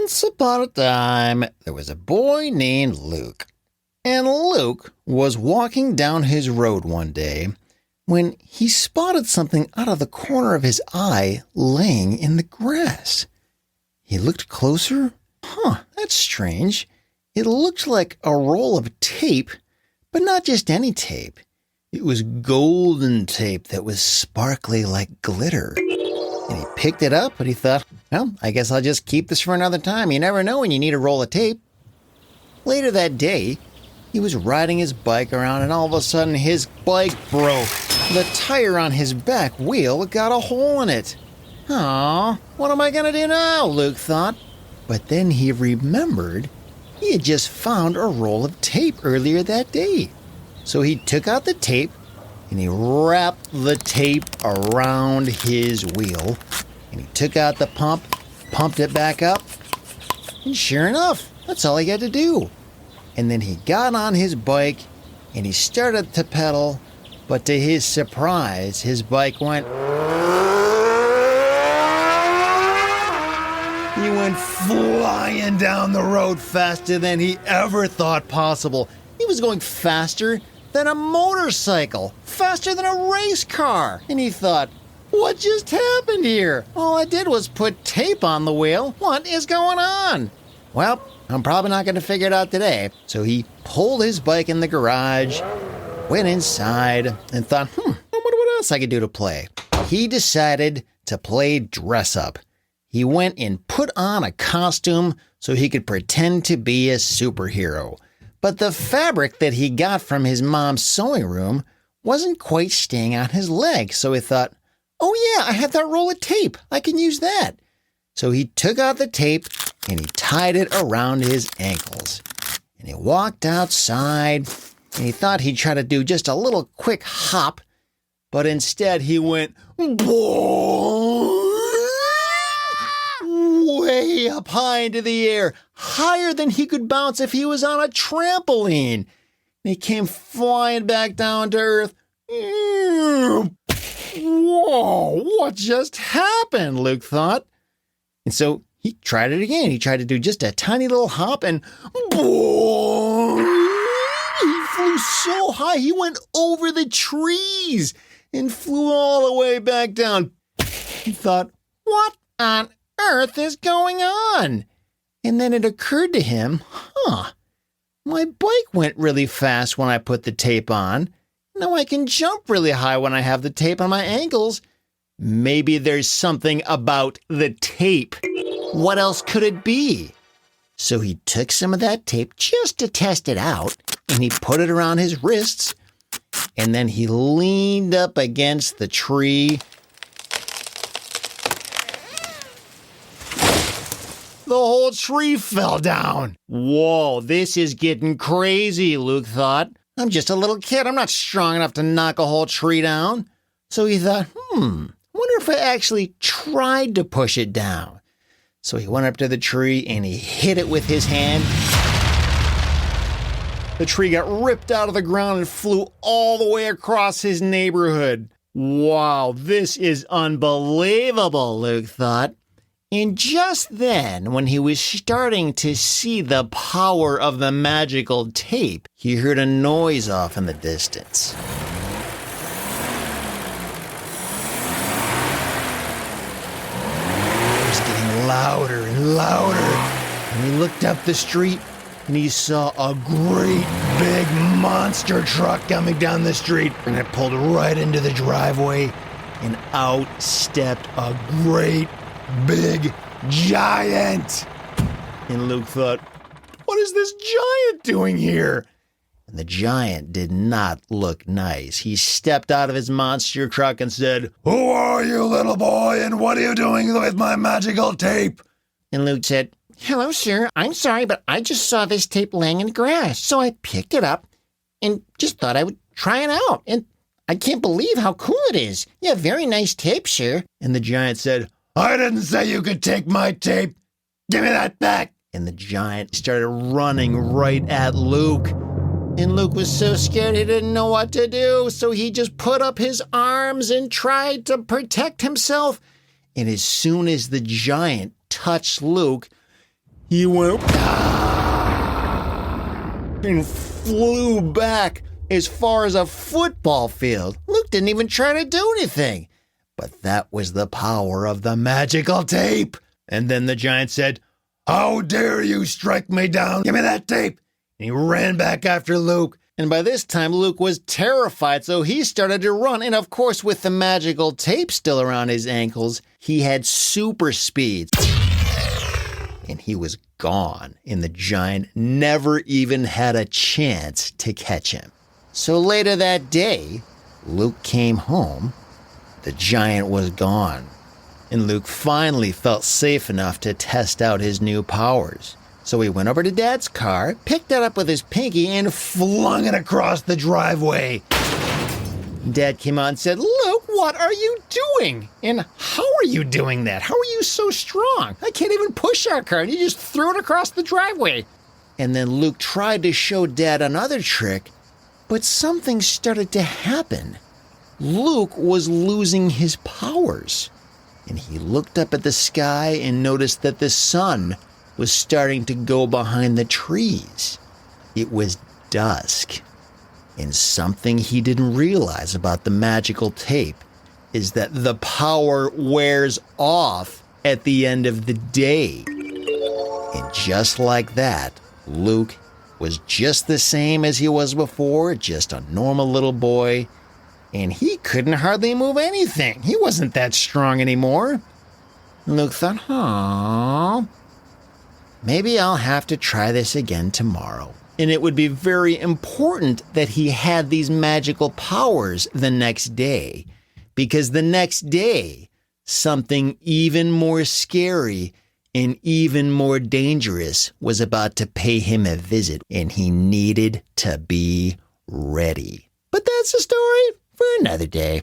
Once upon a time, there was a boy named Luke. And Luke was walking down his road one day when he spotted something out of the corner of his eye laying in the grass. He looked closer. That's strange. It looked like a roll of tape, but not just any tape. It was golden tape that was sparkly like glitter. And he picked it up and he thought, well, I guess I'll just keep this for another time. You never know when you need a roll of tape. Later that day, he was riding his bike around and all of a sudden his bike broke. The tire on his back wheel got a hole in it. Aw, what am I going to do now? Luke thought. But then he remembered he had just found a roll of tape earlier that day. So he took out the tape and he wrapped the tape around his wheel. And he took out the pump, pumped it back up. And sure enough, that's all he had to do. And then he got on his bike and he started to pedal. But to his surprise, his bike went... He went flying down the road faster than he ever thought possible. He was going faster than a motorcycle, faster than a race car. And he thought, what just happened here? All I did was put tape on the wheel. What is going on? Well, I'm probably not going to figure it out today. So he pulled his bike in the garage, went inside, and thought, I wonder what else I could do to play. He decided to play dress up. He went and put on a costume so he could pretend to be a superhero. But the fabric that he got from his mom's sewing room wasn't quite staying on his leg. So he thought, oh yeah, I have that roll of tape. I can use that. So he took out the tape and he tied it around his ankles. And he walked outside and he thought he'd try to do just a little quick hop. But instead he went way up high into the air, higher than he could bounce if he was on a trampoline. And he came flying back down to earth. Whoa, what just happened? Luke thought. And so he tried it again. He tried to do just a tiny little hop and boom! He flew so high he went over the trees and flew all the way back down. He thought, what on earth is going on? And then it occurred to him, my bike went really fast when I put the tape on. Now I can jump really high when I have the tape on my ankles. Maybe there's something about the tape. What else could it be? So he took some of that tape just to test it out, and he put it around his wrists, and then he leaned up against the tree. The whole tree fell down. Whoa, this is getting crazy, Luke thought. I'm just a little kid. I'm not strong enough to knock a whole tree down. So he thought, wonder if I actually tried to push it down. So he went up to the tree and he hit it with his hand. The tree got ripped out of the ground and flew all the way across his neighborhood. Wow, this is unbelievable, Luke thought. And just then, when he was starting to see the power of the magical tape, he heard a noise off in the distance. It was getting louder and louder. And he looked up the street and he saw a great big monster truck coming down the street. And it pulled right into the driveway and out stepped a great big giant. And Luke thought, what is this giant doing here? And the giant did not look nice. He stepped out of his monster truck and said, who are you, little boy, and what are you doing with my magical tape? And Luke said, hello, sir. I'm sorry, but I just saw this tape laying in the grass, so I picked it up and just thought I would try it out. And I can't believe how cool it is. Yeah, very nice tape, sir. And the giant said, I didn't say you could take my tape. Give me that back. And the giant started running right at Luke. And Luke was so scared he didn't know what to do. So he just put up his arms and tried to protect himself. And as soon as the giant touched Luke, he went and flew back as far as a football field. Luke didn't even try to do anything. But that was the power of the magical tape. And then the giant said, "How dare you strike me down? Give me that tape." And he ran back after Luke. And by this time, Luke was terrified, so he started to run. And of course, with the magical tape still around his ankles, he had super speed. And he was gone, and the giant never even had a chance to catch him. So later that day, Luke came home. The giant was gone, and Luke finally felt safe enough to test out his new powers. So he went over to Dad's car, picked it up with his pinky, and flung it across the driveway. Dad came out and said, "Luke, what are you doing? And how are you doing that? How are you so strong? I can't even push our car, and you just threw it across the driveway." And then Luke tried to show Dad another trick, but something started to happen. Luke was losing his powers, and he looked up at the sky and noticed that the sun was starting to go behind the trees. It was dusk, and something he didn't realize about the magical tape is that the power wears off at the end of the day. And just like that, Luke was just the same as he was before, just a normal little boy, and he couldn't hardly move anything. He wasn't that strong anymore. Luke thought, maybe I'll have to try this again tomorrow. And it would be very important that he had these magical powers the next day, because the next day, something even more scary and even more dangerous was about to pay him a visit, and he needed to be ready. But that's a story for another day.